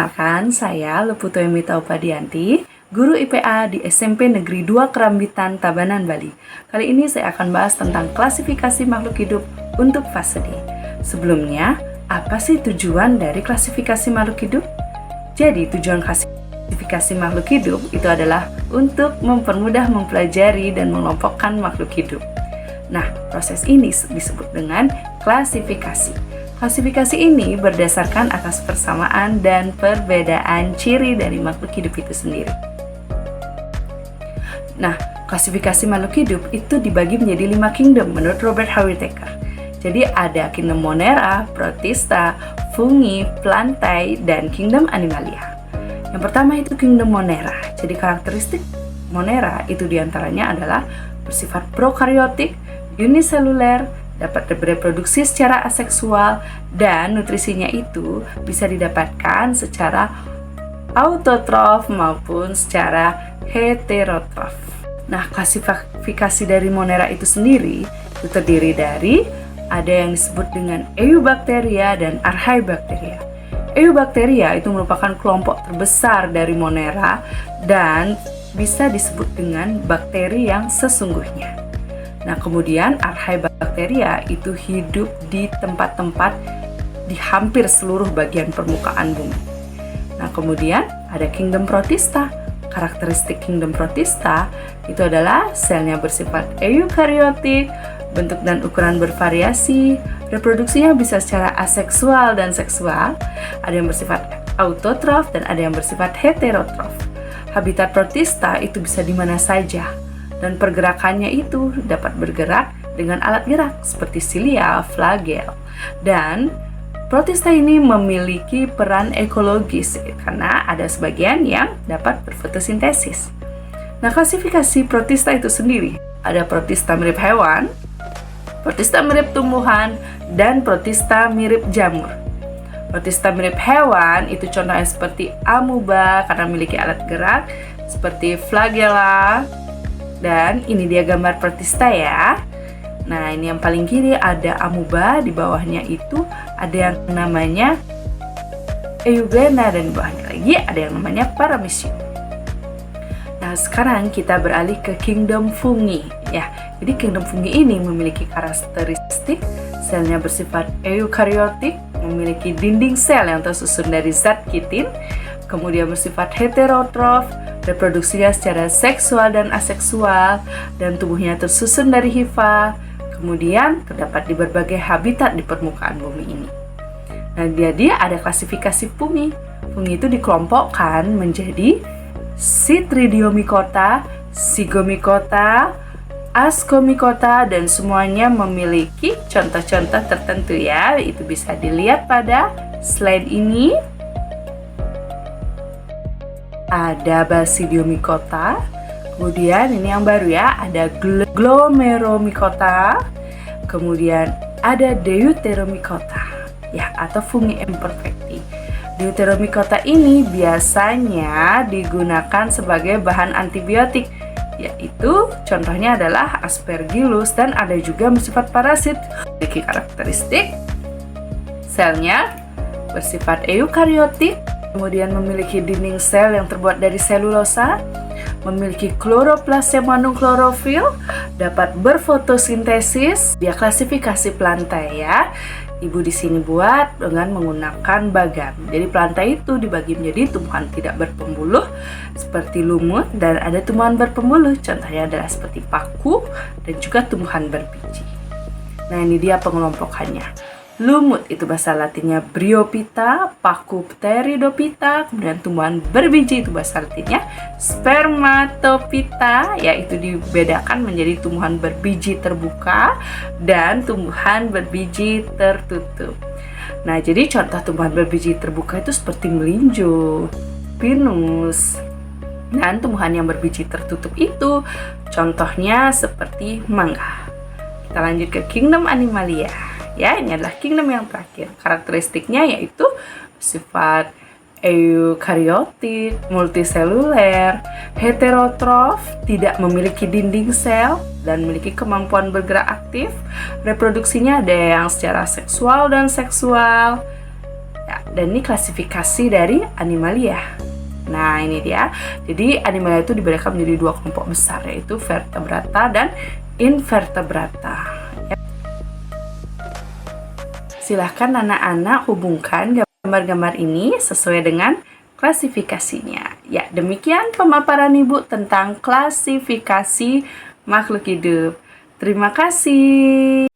Perkenalkan, saya Leputo Emita Upadianti, guru IPA di SMP Negeri 2 Kerambitan, Tabanan, Bali. Kali ini saya akan bahas tentang klasifikasi makhluk hidup untuk fase D. Sebelumnya, apa sih tujuan dari klasifikasi makhluk hidup? Jadi, tujuan klasifikasi makhluk hidup itu adalah untuk mempermudah mempelajari dan mengelompokkan makhluk hidup. Nah, proses ini disebut dengan klasifikasi. Klasifikasi ini berdasarkan atas persamaan dan perbedaan ciri dari makhluk hidup itu sendiri. Nah, klasifikasi makhluk hidup itu dibagi menjadi 5 kingdom menurut Robert H. Whittaker. Jadi ada kingdom Monera, Protista, Fungi, Plantae, dan kingdom Animalia. Yang pertama itu kingdom Monera. Jadi karakteristik Monera itu diantaranya adalah bersifat prokaryotik, uniseluler, dapat bereproduksi secara aseksual, dan nutrisinya itu bisa didapatkan secara autotrof maupun secara heterotrof. Nah, klasifikasi dari Monera itu sendiri itu terdiri dari ada yang disebut dengan Eubacteria dan Archaebacteria. Eubacteria itu merupakan kelompok terbesar dari Monera dan bisa disebut dengan bakteri yang sesungguhnya. Nah, kemudian Archaebacteria itu hidup di tempat-tempat di hampir seluruh bagian permukaan bumi. Nah, kemudian ada kingdom Protista. Karakteristik kingdom Protista itu adalah selnya bersifat eukariotik, bentuk dan ukuran bervariasi, reproduksinya bisa secara aseksual dan seksual, ada yang bersifat autotrof dan ada yang bersifat heterotrof. Habitat Protista itu bisa di mana saja, dan pergerakannya itu dapat bergerak dengan alat gerak seperti silia, flagel. Dan Protista ini memiliki peran ekologis karena ada sebagian yang dapat berfotosintesis. Nah, klasifikasi Protista itu sendiri ada Protista mirip hewan, Protista mirip tumbuhan, dan Protista mirip jamur. Protista mirip hewan itu contohnya seperti amuba karena memiliki alat gerak, seperti flagella. Dan ini dia gambar Protista ya. Nah, ini yang paling kiri ada amuba, di bawahnya itu ada yang namanya Euglena, dan di bawahnya lagi ada yang namanya Paramecium. Nah, sekarang kita beralih ke kingdom Fungi ya. Jadi kingdom Fungi ini memiliki karakteristik selnya bersifat eukariotik, memiliki dinding sel yang tersusun dari zat kitin, kemudian bersifat heterotrof, reproduksinya secara seksual dan aseksual, dan tubuhnya tersusun dari hifa. Kemudian terdapat di berbagai habitat di permukaan bumi ini. Nah, jadi ada klasifikasi fungi. Fungi itu dikelompokkan menjadi Chytridiomycota, Zygomycota, Ascomycota, dan semuanya memiliki contoh-contoh tertentu ya. Itu bisa dilihat pada slide ini. Ada Basidiomycota, kemudian ini yang baru ya, ada Glomeromycota, kemudian ada Deuteromycota ya, atau fungi imperfecti. Deuteromycota ini biasanya digunakan sebagai bahan antibiotik, yaitu contohnya adalah Aspergillus, dan ada juga bersifat parasit. Memiliki karakteristik selnya bersifat eukariotik, kemudian memiliki dinding sel yang terbuat dari selulosa, memiliki kloroplasma mengandung klorofil, dapat berfotosintesis. Dia klasifikasi Plantae ya. Ibu di sini buat dengan menggunakan bagam. Jadi Plantae itu dibagi menjadi tumbuhan tidak berpembuluh seperti lumut, dan ada tumbuhan berpembuluh, contohnya adalah seperti paku dan juga tumbuhan berbiji. Nah, ini dia pengelompokannya. Lumut itu bahasa latinnya Bryophyta, paku Pteridophyta, kemudian tumbuhan berbiji itu bahasa latinnya Spermatophyta, yaitu dibedakan menjadi tumbuhan berbiji terbuka dan tumbuhan berbiji tertutup. Nah, jadi contoh tumbuhan berbiji terbuka itu seperti melinjo, pinus, dan tumbuhan yang berbiji tertutup itu contohnya seperti mangga. Kita lanjut ke kingdom Animalia. Ya, ini adalah kingdom yang terakhir. Karakteristiknya yaitu sifat eukariotik, multiseluler, heterotrof, tidak memiliki dinding sel, dan memiliki kemampuan bergerak aktif. Reproduksinya ada yang secara seksual dan seksual. Ya, Dan ini klasifikasi dari Animalia. Nah, ini dia. Jadi Animalia itu dibedakan menjadi dua kelompok besar, yaitu vertebrata dan invertebrata. Silahkan anak-anak hubungkan gambar-gambar ini sesuai dengan klasifikasinya. Ya, demikian pemaparan Ibu tentang klasifikasi makhluk hidup. Terima kasih.